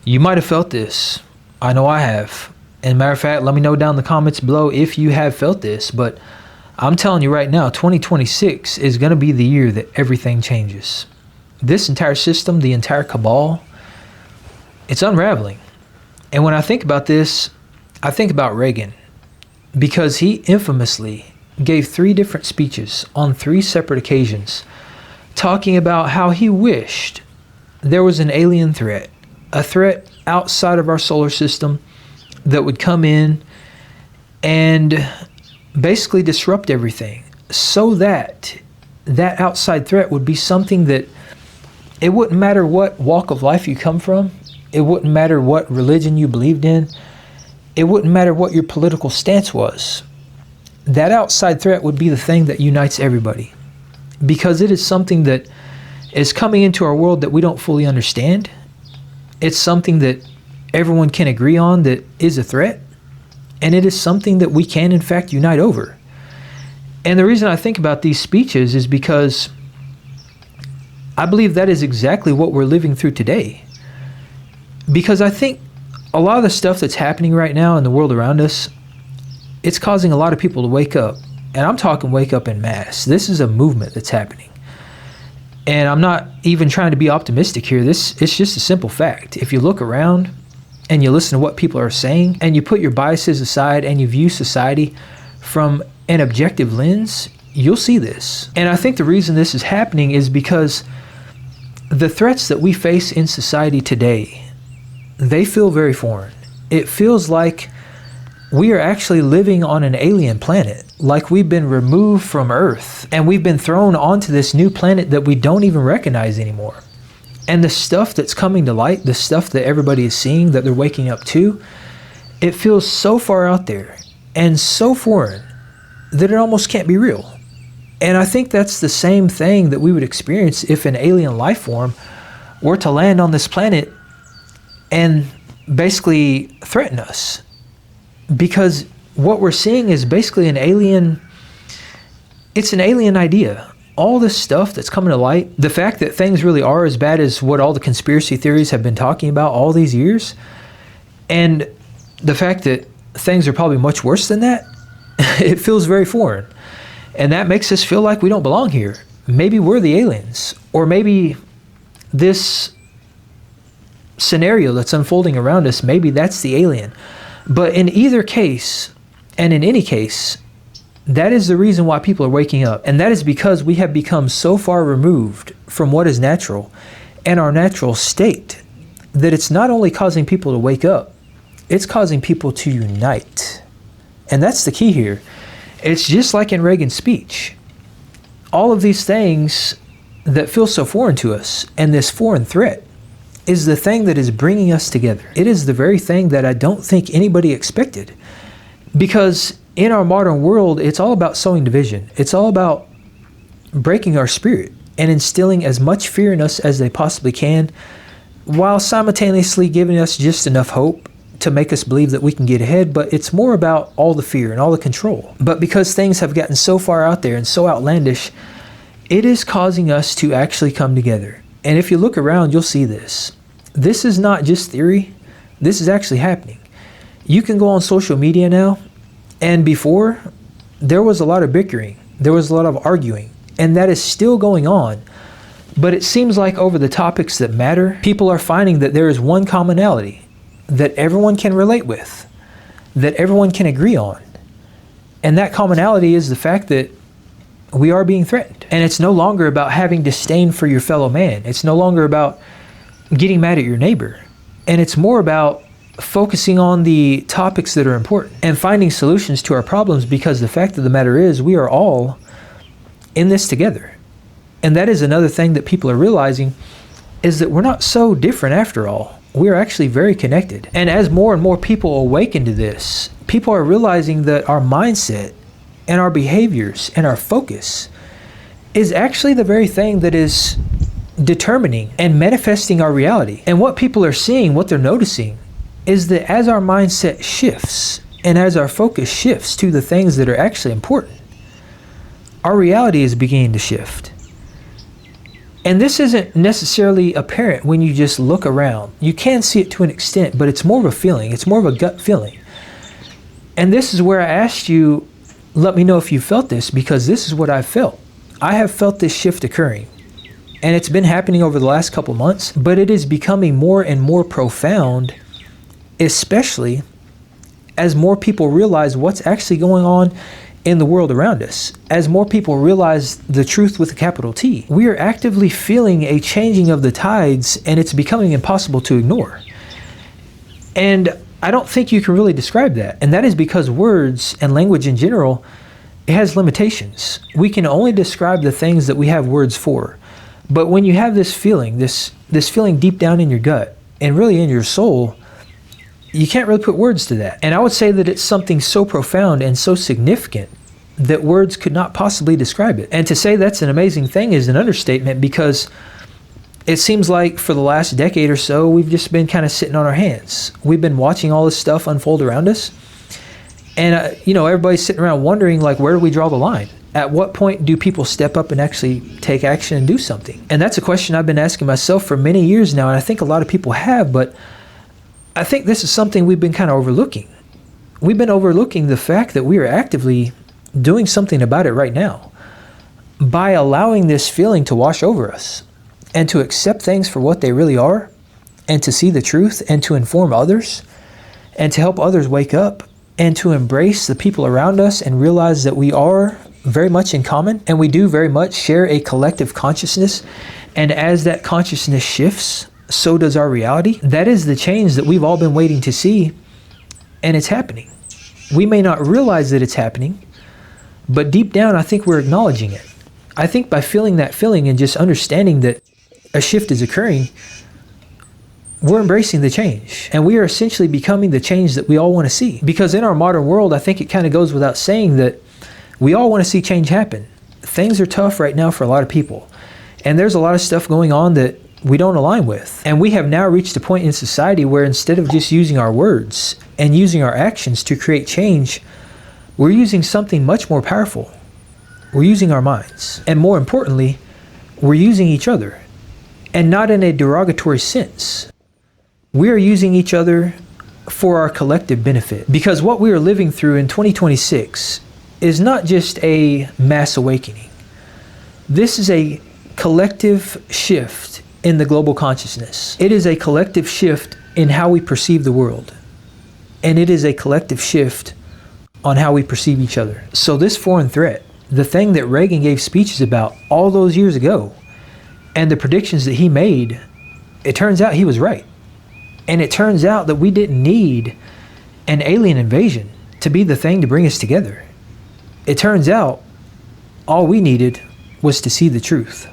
You might have felt this. I know I have. And matter of fact, let me know down in the comments below if you have felt this. But I'm telling you right now, 2026 is going to be the year that everything changes. This entire system, the entire cabal, it's unraveling. And when I think about this, I think about Reagan, because he infamously gave 3 different speeches on 3 separate occasions, talking about how he wished there was an alien threat, a threat outside of our solar system that would come in and basically disrupt everything, so that that outside threat would be something that it wouldn't matter what walk of life you come from, it wouldn't matter what religion you believed in, it wouldn't matter what your political stance was. That outside threat would be the thing that unites everybody, because it is something that is coming into our world that we don't fully understand. It's something that everyone can agree on that is a threat, and it is something that we can in fact unite over. And the reason I think about these speeches is because I believe that is exactly what we're living through today. Because I think a lot of the stuff that's happening right now in the world around us, it's causing a lot of people to wake up. And I'm talking wake up en masse. This is a movement that's happening. And I'm not even trying to be optimistic here. It's just a simple fact. If you look around and you listen to what people are saying, and you put your biases aside and you view society from an objective lens, you'll see this. And I think the reason this is happening is because the threats that we face in society today, they feel very foreign. It feels like we are actually living on an alien planet, like we've been removed from Earth and we've been thrown onto this new planet that we don't even recognize anymore. And the stuff that's coming to light, the stuff that everybody is seeing, that they're waking up to, it feels so far out there and so foreign that it almost can't be real. And I think that's the same thing that we would experience if an alien life form were to land on this planet and basically threaten us. Because what we're seeing is basically an alien, it's an alien idea. All this stuff that's coming to light, the fact that things really are as bad as what all the conspiracy theories have been talking about all these years, and the fact that things are probably much worse than that, it feels very foreign. And that makes us feel like we don't belong here. Maybe we're the aliens, or maybe this scenario that's unfolding around us, maybe that's the alien. But in either case, and in any case, that is the reason why people are waking up. And that is because we have become so far removed from what is natural and our natural state that it's not only causing people to wake up, it's causing people to unite. And that's the key here. It's just like in Reagan's speech. All of these things that feel so foreign to us, and this foreign threat, is the thing that is bringing us together. It is the very thing that I don't think anybody expected. Because in our modern world, it's all about sowing division. It's all about breaking our spirit and instilling as much fear in us as they possibly can, while simultaneously giving us just enough hope to make us believe that we can get ahead. But it's more about all the fear and all the control. But because things have gotten so far out there and so outlandish, it is causing us to actually come together. And if you look around, you'll see this. This is not just theory. This is actually happening. You can go on social media now, and before, there was a lot of bickering. There was a lot of arguing, and that is still going on. But it seems like over the topics that matter, people are finding that there is one commonality that everyone can relate with, that everyone can agree on. And that commonality is the fact that we are being threatened. And it's no longer about having disdain for your fellow man. It's no longer about getting mad at your neighbor. And it's more about focusing on the topics that are important and finding solutions to our problems, because the fact of the matter is we are all in this together. And that is another thing that people are realizing, is that we're not so different after all. We're actually very connected. And as more and more people awaken to this, people are realizing that our mindset and our behaviors and our focus is actually the very thing that is determining and manifesting our reality. And what people are seeing, what they're noticing, is that as our mindset shifts and as our focus shifts to the things that are actually important, our reality is beginning to shift. And this isn't necessarily apparent when you just look around. You can see it to an extent, but it's more of a feeling. It's more of a gut feeling. And this is where I asked you, let me know if you felt this, because this is what I've felt. I have felt this shift occurring. And it's been happening over the last couple months, but it is becoming more and more profound, especially as more people realize what's actually going on in the world around us. As more people realize the truth with a capital T, we are actively feeling a changing of the tides, and it's becoming impossible to ignore. And I don't think you can really describe that. And that is because words and language in general, it has limitations. We can only describe the things that we have words for. But when you have this feeling, this feeling deep down in your gut and really in your soul, you can't really put words to that. And I would say that it's something so profound and so significant that words could not possibly describe it. And to say that's an amazing thing is an understatement, because it seems like for the last decade or so, we've just been kind of sitting on our hands. We've been watching all this stuff unfold around us. And, everybody's sitting around wondering, like, where do we draw the line? At what point do people step up and actually take action and do something? And that's a question I've been asking myself for many years now, and I think a lot of people have, but I think this is something we've been kind of overlooking. We've been overlooking the fact that we are actively doing something about it right now by allowing this feeling to wash over us and to accept things for what they really are and to see the truth and to inform others and to help others wake up and to embrace the people around us and realize that we are very much in common and we do very much share a collective consciousness. And as that consciousness shifts, so does our reality. That is the change that we've all been waiting to see, and it's happening. We may not realize that it's happening, but deep down, I think we're acknowledging it. I think by feeling that feeling and just understanding that a shift is occurring, we're embracing the change, and we are essentially becoming the change that we all want to see. Because in our modern world, I think it kind of goes without saying that we all want to see change happen. Things are tough right now for a lot of people, and there's a lot of stuff going on that we don't align with. And we have now reached a point in society where instead of just using our words and using our actions to create change, we're using something much more powerful. We're using our minds. And more importantly, we're using each other, and not in a derogatory sense. We are using each other for our collective benefit, because what we are living through in 2026 is not just a mass awakening. This is a collective shift in the global consciousness. It is a collective shift in how we perceive the world. And it is a collective shift on how we perceive each other. So this foreign threat, the thing that Reagan gave speeches about all those years ago, and the predictions that he made, it turns out he was right. And it turns out that we didn't need an alien invasion to be the thing to bring us together. It turns out all we needed was to see the truth.